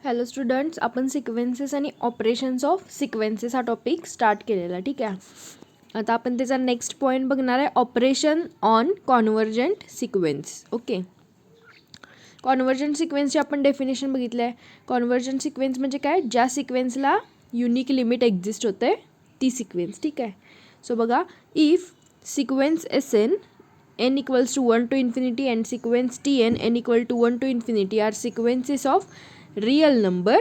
Hello students, आपण sequences आणि operations of sequences हा टॉपिक स्टार्ट केलेला. ठीक आहे. आता आपण त्याचा नेक्स्ट पॉईंट बघणार आहे, operation on convergent sequence. Okay, convergent सिक्वेन्सची आपण डेफिनेशन बघितलं आहे. कॉन्व्हर्जंट सिक्वेन्स म्हणजे काय? ज्या सिक्वेन्सला युनिक लिमिट एक्झिस्ट होते ती सिक्वेन्स. ठीक आहे. सो बघा, if sequence S N n equals to 1 to infinity and sequence tn n equal to 1 to infinity are sequences of real number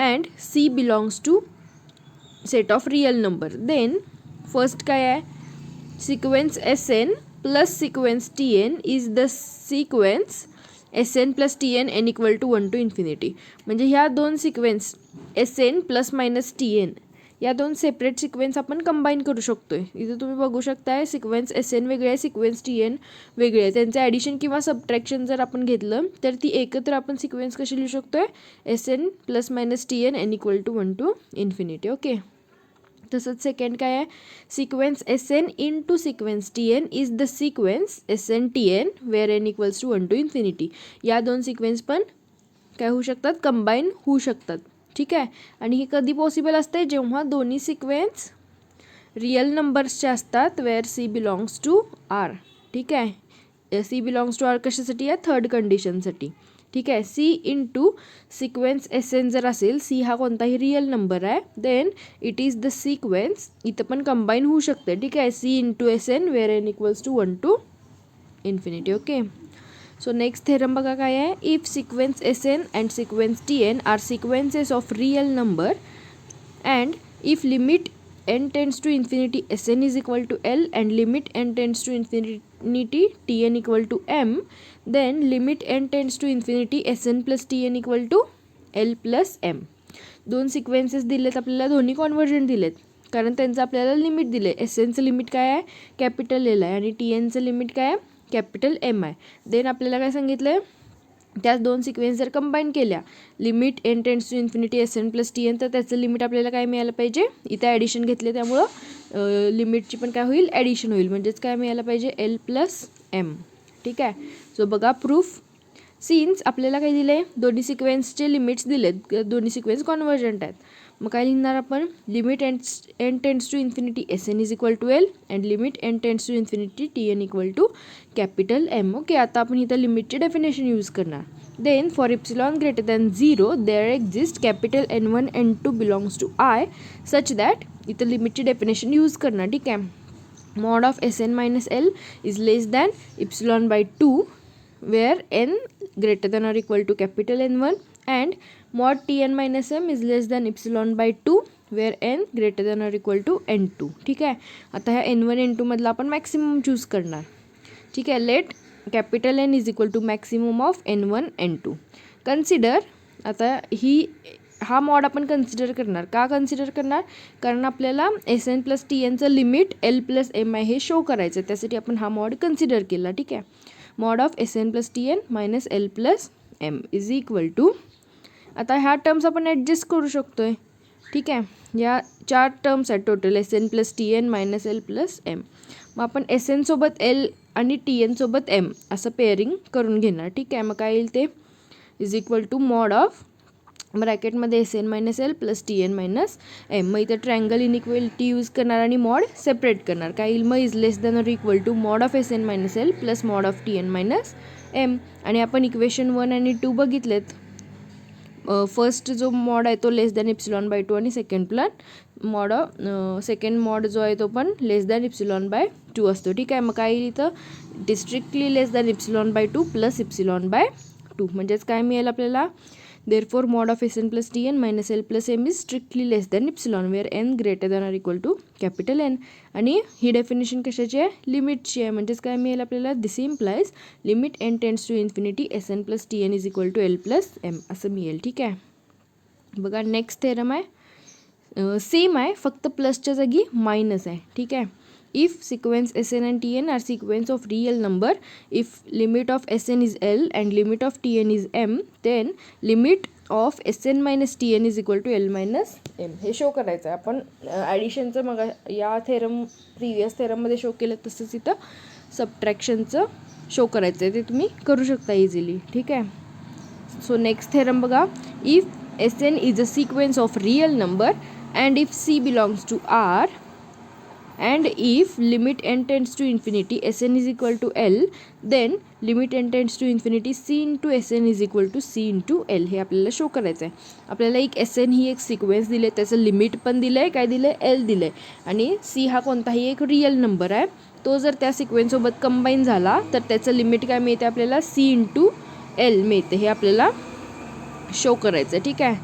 and c belongs to set of real number, then first काय आहे, sequence sn plus sequence tn is the sequence sn plus tn n equal to 1 to infinity. म्हणजे ह्या दोन sequence sn plus minus tn या दोन separate sequence आपण combine करू शकतो आहे. इथे तुम्ही बघू शकताय सिक्वेन्स एस एन वेगळे आहे, सिक्वेन्स टी एन वेगळे आहे. त्यांचं ॲडिशन किंवा सबट्रॅक्शन जर आपण घेतलं तर ती एकत्र आपण सिक्वेन्स कशी लिहू शकतो आहे, S N plus minus T N N equal to 1 to infinity. Okay, तसंच सेकंड काय आहे, sequence S N into sequence T N is the sequence S N T N where N equals to 1 to infinity. या दोन sequence पण काय होऊ शकतात, combine होऊ शकतात. ठीक आहे. आणि हे कधी पॉसिबल असते, जेव्हा दोन्ही सिक्वेन्स रियल नंबर्सचे असतात, where C belongs to R. ठीक आहे. सी बिलॉंग्स टू आर कशासाठी आहे, थर्ड कंडिशनसाठी. ठीक आहे. C into sequence S N जर असेल, सी हा कोणताही रियल नंबर आहे, then it is the sequence, इथं पण कंबाईन होऊ शकते. ठीक आहे. C into S N where N equals to 1 to infinity. Okay, so next theorem बघा काय आहे, if sequence S N and sequence T N are sequences of real number and if limit N tends to infinity S N is equal to L and limit N tends to infinity T N equal to M, then limit N tends to infinity S N plus T N equal to L plus M. दोन sequences दिलेत आपल्याला, दोन्ही convergent दिलेत, कारण त्यांचं आपल्याला limit दिले. S एनचं limit काय आहे, कॅपिटल एल आहे, आणि टी एनचं लिमिट काय आहे, कॅपिटल एम आहे. देन आपल्याला काय सांगितलं आहे, त्याच दोन सिक्वेन्स जर कंबाईन केल्या, limit N tends to infinity S N plus T N, तर त्याचं लिमिट आपल्याला काय मिळालं पाहिजे, इथं ॲडिशन घेतले त्यामुळं लिमिटची पण काय होईल, ॲडिशन होईल, म्हणजेच काय मिळालं पाहिजे, एल प्लस एम. ठीक आहे. सो बघा प्रूफ, सिन्स आपल्याला काय दिले, दोन्ही सिक्वेन्सचे लिमिट्स दिलेत, दोन्ही सिक्वेन्स कॉन्व्हर्जंट आहेत. मग काय लिहिणार आपण, limit N tends to infinity S N is equal to L and limit N tends to infinity T N equal to capital M. Okay, आता आपण इथं लिमिटचे डेफिनेशन यूज करणार. Then for epsilon greater than 0 there exist capital N1 N2 belongs to I such that, इथं लिमिटची definition use करणार. ठीक आहे. Mod of S N minus L is less than epsilon by 2 where n greater than or equal to capital N1 and mod Tn minus m is less than epsilon by 2 where n greater than or equal to N2. ठीक आहे. आता ह्या N1 N2 मधला आपण maximum choose करणार. ठीक आहे. Let capital N is equal to maximum of N1 N2. Consider, आता हा मॉड आपण कन्सिडर करणार. का कन्सिडर करणार, कारण आपल्याला एस एन प्लस टी एनचं लिमिट एल प्लस एम आहे हे शो करायचं, त्यासाठी आपण हा मॉड कन्सिडर केला. ठीक आहे. Mod of S N plus T N minus L plus M is equal to, आता ह्या टर्म्स आपण ॲडजस्ट करू शकतो आहे. ठीक आहे. या 4 टर्म्स आहेत total, S N plus T N minus L plus M. मग आपण एस एनसोबत एल आणि टी एनसोबत एम असं पेअरिंग करून घेणार. ठीक आहे. मग काय येईल ते, is equal to mod of ब्रॅकेटमध्ये S N minus L plus T N minus M. मग इथं ट्रायंगल इनइक्वलिटी यूज करणार आणि मॉड सेपरेट करणार. काय येईल मग, is less than or equal to mod of S N minus L plus mod of T N minus M. आणि आपण इक्वेशन 1 आणि 2 बघितलेत. फर्स्ट जो मॉड आहे तो लेस दॅन इप्सिलॉन बाय 2 आणि सेकंड मॉड जो आहे तो पण लेस दॅन इप्सिलॉन बाय 2 असतो. ठीक आहे. मग काय येईल इथं, it is strictly less than epsilon by 2 plus epsilon by 2. म्हणजेच काय मिळेल आपल्याला, therefore mod of Sn plus Tn minus L plus M is strictly less than epsilon where n greater than or equal to capital N. आणि ही definition कशाची आहे, लिमिटची आहे. म्हणजेच काय मिळेल आपल्याला, this implies limit n tends to infinity Sn plus Tn is equal to L plus M असं मिळेल. ठीक आहे. बघा नेक्स्ट थेरम आहे, सेम आहे, फक्त प्लसच्या जागी मायनस आहे. ठीक आहे. if sequence Sn and Tn are sequence of real number, if limit of Sn is L and limit of Tn is M, then limit of Sn minus Tn is equal to L minus M. हे show करायचं आहे आपण. ॲडिशनचं मग या theorem previous थेरममध्ये show केलं तसंच इथं सबट्रॅक्शनचं show करायचं आहे, ते तुम्ही करू शकता इझिली. ठीक आहे. सो नेक्स्ट थेरम बघा, if Sn is a sequence of real number, and if C belongs to R, and if limit n tends to infinity Sn is equal to L, then limit n tends to infinity C into Sn is equal to C into L. हे आपल्याला show करायचं आहे. आपल्याला एक Sn ही एक sequence दिले, त्याचं limit पण दिलं आहे, काय दिलं आहे, L दिलं आहे, आणि C हा कोणताही एक रिअल नंबर आहे. तो जर त्या सिक्वेन्ससोबत कंबाईन झाला तर त्याचं लिमिट काय मिळते आपल्याला, C इंटू L मिळते. हे आपल्याला शो करायचं आहे. ठीक आहे,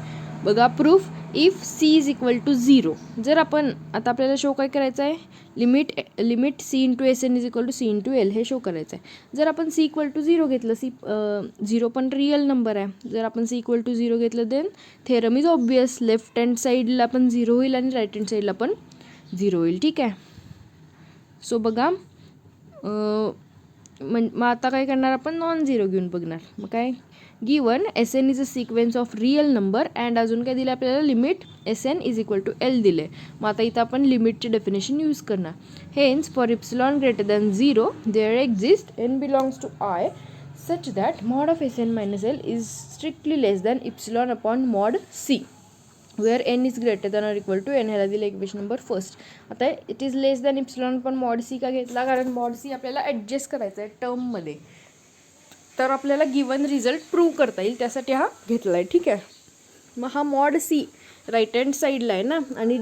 बघा proof. If C is equal to 0, जर आपण आता आपल्याला शो काय करायचं आहे, limit C into Sn is equal to C into L हे शो करायचं आहे. जर आपण C इक्वल टू 0 घेतलं, झिरो पण रिअल नंबर आहे, जर आपण C इक्वल टू 0 घेतलं then theorem is obvious. Left hand साईडला पण 0 होईल आणि राईट हँड साईडला पण 0 होईल. ठीक आहे, सो बघा मग आता काय करणार आपण, नॉन झिरो घेऊन बघणार. मग काय, given Sn is a sequence of real number, and अजून काय दिलं आपल्याला, limit Sn is equal to L दिले. मग आता इथं आपण लिमिटचे डेफिनेशन यूज करणार. Hence for epsilon greater than 0 there exist n belongs to I such that mod of Sn minus L is strictly less than epsilon upon mod C where n is greater than or equal to n. ह्याला दिलं equation number first. आता it is less than epsilon पण mod C का घेतला, कारण mod C आपल्याला adjust करायचं आहे टर्ममध्ये, तर आपल्याला गिवन रिझल्ट प्रूव्ह करता येईल, त्यासाठी हा घेतला आहे. ठीक आहे, मग हा मॉड सी राईट हँड साईडला आहे ना, आणि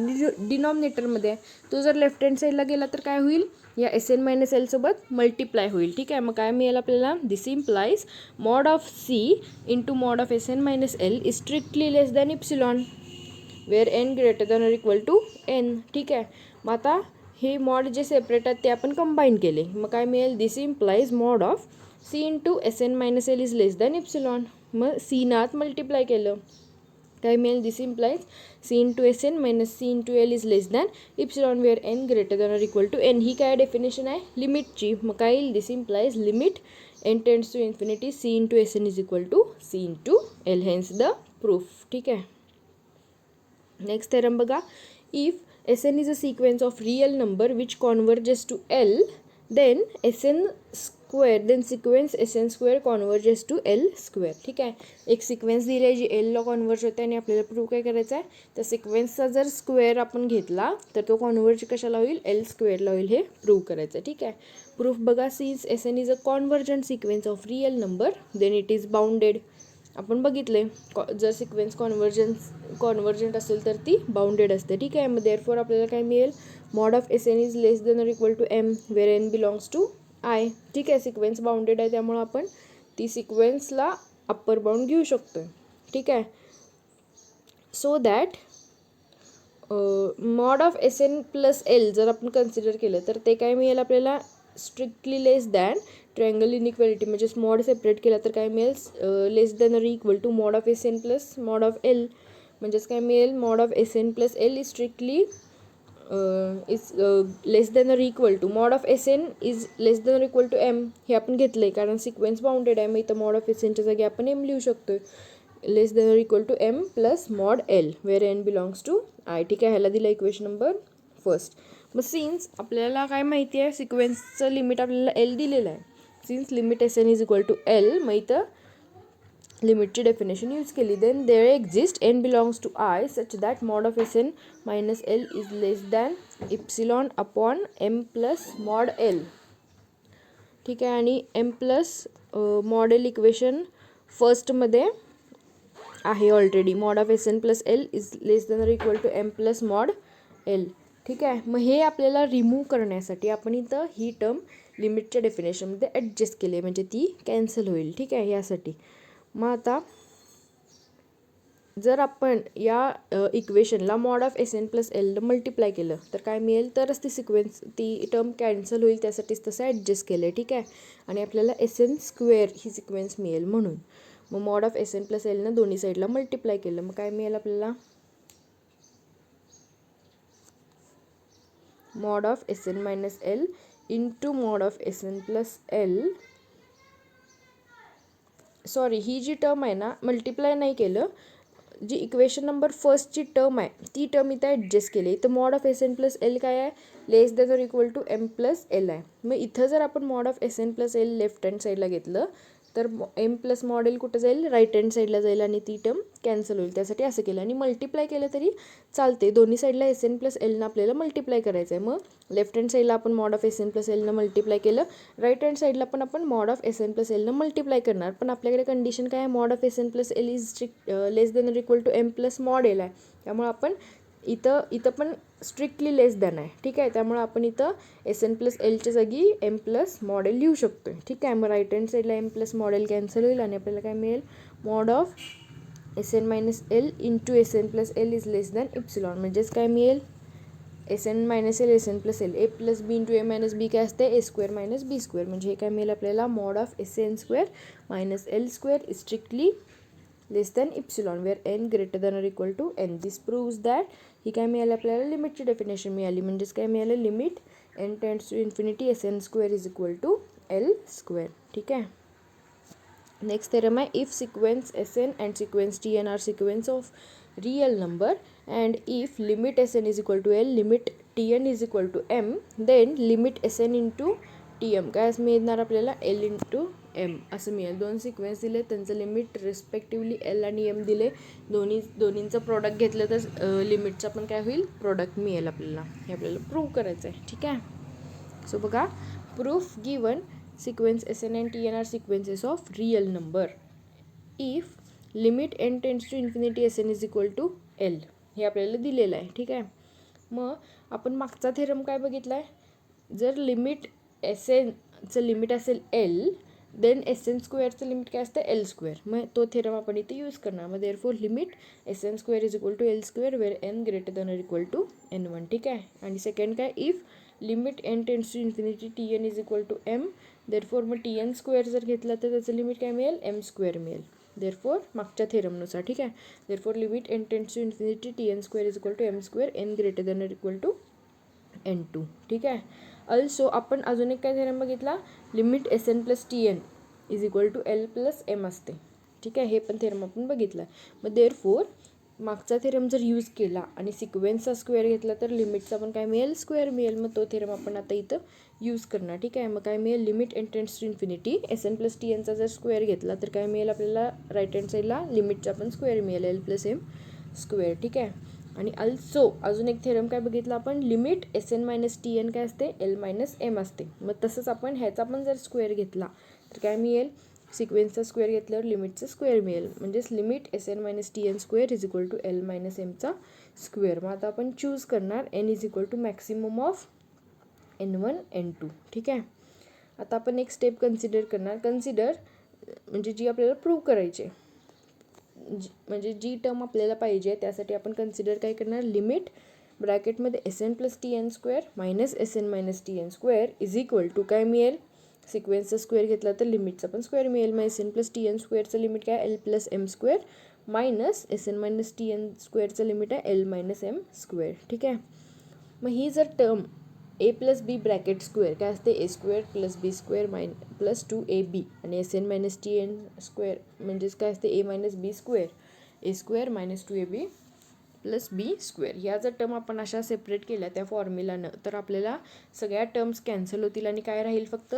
डिनॉमिनेटरमध्ये आहे, तो जर लेफ्ट हँड साईडला गेला तर काय होईल, या Sn मायनस एल सोबत मल्टिप्लाय होईल. ठीक आहे, मग काय मिळेल आपल्याला, this implies mod of C into mod of Sn minus L is strictly less than epsilon where n greater than or equal to n. ठीक आहे, मग आता हे मॉड जे सेपरेट आहेत ते आपण कंबाईन केले, मग काय मिळेल, this implies mod of C into Sn minus L is less than epsilon. मग C नात मल्टिप्लाय केलं, काय मिळेल, this implies C into Sn minus C into L is less than epsilon where n greater than or equal to n. ही काय definition आहे लिमिटची. मग काय येईल, this implies limit n tends to infinity C into Sn is equal to C into L. Hence the proof. ठीक आहे, next theorem बघा. If Sn is a sequence of real number which converges to L, then Sn square, then sequence Sn square converges to L square. ठीक आहे, एक sequence दिली आहे जी Lला converge होते, आणि आपल्याला प्रूव्ह काय करायचं आहे, त्या सिक्वेन्सचा जर स्क्वेअर आपण घेतला तर तो कॉन्वर्ज कशाला होईल, L स्क्वेअरला होईल, हे प्रूव्ह करायचं आहे. ठीक आहे, प्रूफ बघा. Since Sn is a convergent sequence of real number then it is bounded. आपण बघितले, जर सिक्वेन्स कॉन्वर्जंट असेल तर ती बाउंडेड असते. ठीक आहे, मग देअरफॉर आपल्याला काय मिळेल, mod of Sn is less than or equal to m where n belongs to I. ठीक आहे, सिक्वेन्स बाउंडेड आहे त्यामुळे आपण ती सिक्वेन्सला अप्पर बाउंड घेऊ शकतो. ठीक आहे, so that mod of Sn plus L जर आपण कन्सिडर केलं तर ते काय मिळेल आपल्याला, strictly less than triangle inequality, म्हणजे मॉड सेपरेट केला तर काय मिळेल, less than or equal to mod of Sn plus mod of L. म्हणजेच काय मिळेल, mod of Sn plus L is strictly less than or equal to mod of Sn is less than or equal to m. हे आपण घेतलं आहे कारण sequence bounded आहे, मग इथं मॉड ऑफ Snच्या जागी आपण m लिहू शकतो, less than or equal to m plus mod L where n belongs to I. ठीक आहे, ह्याला दिला इक्वेशन नंबर फर्स्ट. मग सिन्स आपल्याला काय माहिती आहे, सिक्वेन्सचं लिमिट आपल्याला L दिलेलं आहे, since limit Sn is equal to L, मग इथं लिमिटची डेफिनेशन यूज केली. Then there exist n belongs to I such that mod of Sn minus L is less than epsilon upon m plus mod L. ठीक आहे, आणि m plus mod L equation फर्स्टमध्ये आहे already, mod of Sn plus L is less than or equal to m plus mod L. ठीक आहे, मग हे आपल्याला रिमूव्ह करण्यासाठी आपण इथं ही टर्म लिमिटच्या डेफिनेशनमध्ये ॲडजस्ट केली, म्हणजे ती कॅन्सल होईल. ठीक आहे, यासाठी. मग आता जर आपण या इक्वेशनला mod of Sn plus L multiply केलं तर काय मिळेल, तरच ती टर्म कॅन्सल होईल, त्यासाठीच तसं ॲडजस्ट केलं आहे. ठीक आहे, आणि आपल्याला Sn स्क्वेअर ही सिक्वेन्स मिळेल म्हणून. मग मॉड ऑफ Sn प्लस Lनं दोन्ही साईडला मल्टिप्लाय केलं, मग काय मिळेल आपल्याला, mod of Sn minus L into mod of Sn plus L. Sorry, ही जी टर्म आहे ना, मल्टिप्लाय नाही केलं, जी इक्वेशन नंबर फर्स्टची टर्म आहे ती टर्म इथं ॲडजस्ट केली. इथं mod of Sn plus L काय आहे, less than or equal to m plus L आहे. मग इथं जर आपण mod of Sn plus L left hand साईडला घेतलं तर m प्लस मॉड L कुठं जाईल, राईट हँड साईडला जाईल, आणि ती टर्म कॅन्सल होईल, त्यासाठी असं केलं. आणि मल्टिप्लाय केलं तरी चालते, दोन्ही साईडला एस एन प्लस एलनं आपल्याला मल्टिप्लाय करायचं आहे. मग लेफ्ट हँड साईडला आपण mod of S N plus एलनं मल्टिप्लाय केलं, राईट हँड साईडला पण आपण mod of S N plus एलनं मल्टिप्लाय करणार. पण आपल्याकडे कंडिशन काय आहे, mod of S N plus L is less than or equal to M plus mod L आहे. त्यामुळे आपण इथं पण स्ट्रिक्टली लेस दॅन आहे, ठीक आहे. त्यामुळे आपण इथं एस एन प्लस एलच्या जागी एम प्लस मॉडेल लिहू शकतो, ठीक आहे. मग राईट हँड साईडला एम प्लस मॉडेल कॅन्सल होईल आणि आपल्याला काय मिळेल, mod of S N minus L into S N plus L is less than epsilon. म्हणजेच काय मिळेल, S N minus L S N plus L, A plus B into A minus B काय असते, A square minus B square. म्हणजे हे काय मिळेल आपल्याला, mod of S N square minus L square is strictly less than epsilon where N greater than or equal to N. This proves that ही काय मिळाली आपल्याला, लिमिटची डेफिनेशन मिळाली. म्हणजेच काय मिळालं, limit N tends to infinity S N square is equal to L square, ठीक आहे. नेक्स्ट थेरम आहे, if sequence S N and sequence T N are sequence of real number and if limit S N is equal to L, limit T N is equal to M, then limit S N into T M काय असं मिळणार आपल्याला, L into M असं मिळेल. दोन sequence दिले, त्यांचं limit respectively L आणि एम दिले, दोन्हींचं प्रोडक्ट घेतलं तर लिमिटचा पण काय होईल, प्रोडक्ट मिळेल आपल्याला. हे आपल्याला प्रूव्ह करायचं आहे, ठीक आहे. सो बघा, proof given sequence Sn and Tn are sequences of real number if limit n tends to infinity Sn is equal to L. हे आपल्याला दिलेलं आहे, ठीक आहे. मग आपण मागचा थेरम काय बघितला आहे, जर लिमिट Snचं लिमिट असेल L, देन Sn स्क्वेअरचं लिमिट काय असतं, L स्क्वेअर. मग तो थेरम आपण इथे यूज करणार. मग therefore limit Sn square is equal to L square where n greater than or equal to n1, ठीक आहे. आणि सेकंड काय, if limit n tends to infinity Tn is equal to m, therefore मग Tn square जर घेतला तर त्याचं limit काय मिळेल, m स्क्वेअर मिळेल. देअरफॉर मागच्या थेरमनुसार, ठीक आहे. Therefore limit n tends to infinity Tn square is equal to m square n greater than or equal to n2, ठीक आहे. अल्सो आपण अजून एक काय थेरम बघितला, limit Sn plus Tn is equal to L plus m असते, ठीक आहे. हे पण थेरम आपण बघितला. मग देअरफॉर मागचा थेरम जर यूज केला आणि सिक्वेन्सचा स्क्वेअर घेतला तर लिमिटचा पण काय मिळेल, स्क्वेअर मिळेल. मग तो थेरम आपण आता इथं यूज करणार, ठीक आहे. मग काय मिळेल, limit n tends to infinity Sn plus Tnचा जर स्क्वेअर घेतला तर काय मिळेल आपल्याला, राईट हँड साईडला लिमिटचा पण स्क्वेअर मिळेल, L प्लस m स्क्वेअर, ठीक आहे. आणि अल्सो अजून एक थेरम काय बघितला आपण, लिमिट Sn मायनस Tn काय असते, L मायनस m असते. मग तसंच आपण ह्याचा पण जर स्क्वेअर घेतला तर काय मिळेल, सिक्वेन्सचा स्क्वेअर घेतल्यावर लिमिटचा स्क्वेअर मिळेल. म्हणजेच limit Sn minus Tn square is equal to L minus एमचा स्क्वेअर. मग आता आपण चूज करणार n is equal to maximum of n1 n2, ठीक आहे. आता आपण एक स्टेप कन्सिडर करणार. कन्सिडर म्हणजे जी आपल्याला प्रूव्ह करायची आहे, म्हणजे जी टर्म आपल्याला पाहिजे त्यासाठी आपण कन्सिडर काय करणार, लिमिट ब्रॅकेटमध्ये Sn plus Tn square minus Sn minus Tn square is equal to काय मिळेल, सिक्वेन्सचा स्क्वेअर घेतला तर लिमिटचा पण स्क्वेअर मिळेल. मग Sn प्लस Tn स्क्वेअरचं लिमिट काय, L plus m square minus Sn minus Tn स्क्वेअरचं लिमिट आहे L मायनस m स्क्वेअर, ठीक आहे. मग ही जर term A plus B bracket square काय असते, A square plus B square plus 2ab आणि Sn मायनस Tn स्क्वेअर म्हणजेच काय असते, A minus B square, A square minus 2ab plus B square. ह्या जर टर्म आपण अशा सेपरेट केल्या त्या फॉर्म्युलानं तर आपल्याला सगळ्या टर्म्स कॅन्सल होतील आणि काय राहील, फक्त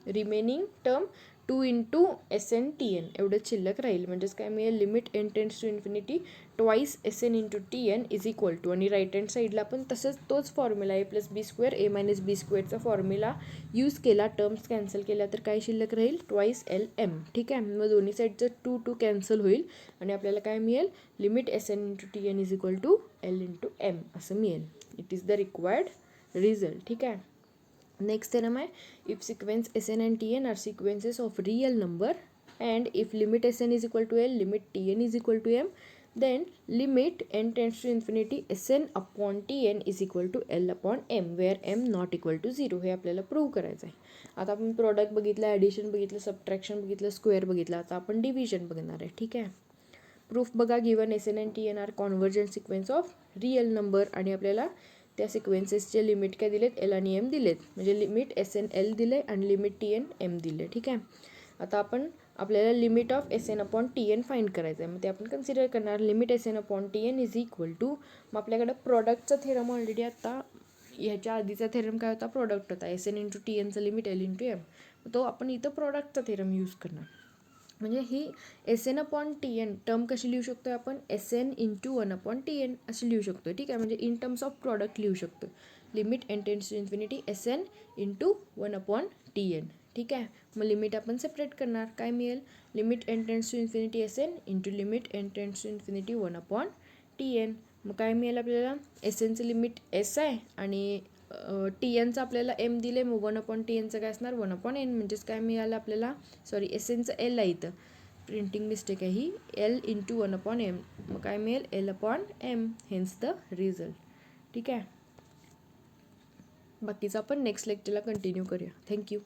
remaining term 2 into Sn Tn एवढंच शिल्लक राहील. म्हणजेच काय मिळेल, limit n tends to infinity twice Sn into Tn is equal to, आणि राईट हँड साईडला पण तसंच तोच formula A plus B square A minus B स्क्वेअरचा फॉर्म्युला यूज केला, टर्म्स कॅन्सल केल्या तर काय शिल्लक राहील, ट्वाईस LM, ठीक आहे. मग दोन्ही साईडचं 2 कॅन्सल होईल आणि आपल्याला काय मिळेल, limit Sn into Tn is equal to L into M असं मिळेल. It is the required result, ठीक आहे. नेक्स्ट थेरम आहे, if sequence Sn and Tn are sequences of real number and if limit Sn is equal to L, limit Tn is equal to M, then limit n tends to infinity Sn upon Tn is equal to L upon M where M not equal to 0. हे आपल्याला prove करायचं आहे. आता आपण product बघितलं, addition बघितलं, subtraction बघितलं, square बघितलं. आता आपण डिव्हिजन बघणार आहे, ठीक आहे. प्रूफ बघा, given Sn and Tn are convergent sequence of real number आणि आपल्याला त्या सिक्वेन्सेसचे लिमिट काय दिलेत, L आणि M दिलेत. म्हणजे लिमिट Sn L दिले आणि लिमिट Tn M दिले, ठीक आहे. आता आपल्याला limit of Sn upon Tn find करायचं आहे. मग ते आपण कन्सिडर करणार, limit Sn upon Tn is equal to, मग आपल्याकडं प्रोडक्टचा थेरम ऑलरेडी आता ह्याच्या आधीचा थेरम काय होता, प्रोडक्ट होता, Sn इंटू Tnचं लिमिट L इंटू M. तो आपण इथं प्रोडक्टचा थेरम यूज करणार. म्हणजे ही S N upon T N term कशी लिहू शकतो आपण, एस एन इंटू 1/TN अशी लिहू शकतो. ठीक आहे, म्हणजे इन टर्म्स ऑफ प्रॉडक्ट लिहू शकतो. Limit N tends to infinity S N into 1/TN. ठीक आहे, मग लिमिट आपण सेपरेट करणार. काय मिळेल, limit N tends to infinity S N into limit N tends to infinity 1/TN. मग काय मिळेल आपल्याला, एस एनचं लिमिट एस आहे आणि टी एनचं आपल्याला एम दिले, मग 1/TNचं काय असणार 1/n. म्हणजेच काय मिळालं आपल्याला, सॉरी एस एनचं एल आहे इथं, प्रिंटिंग मिस्टेक आहे ही, एल इंटू 1/m. मग काय मिळेल L/m. Hence the result. ठीक आहे, बाकीचं आपण नेक्स्ट लेक्चरला कंटिन्यू करूया. थँक्यू.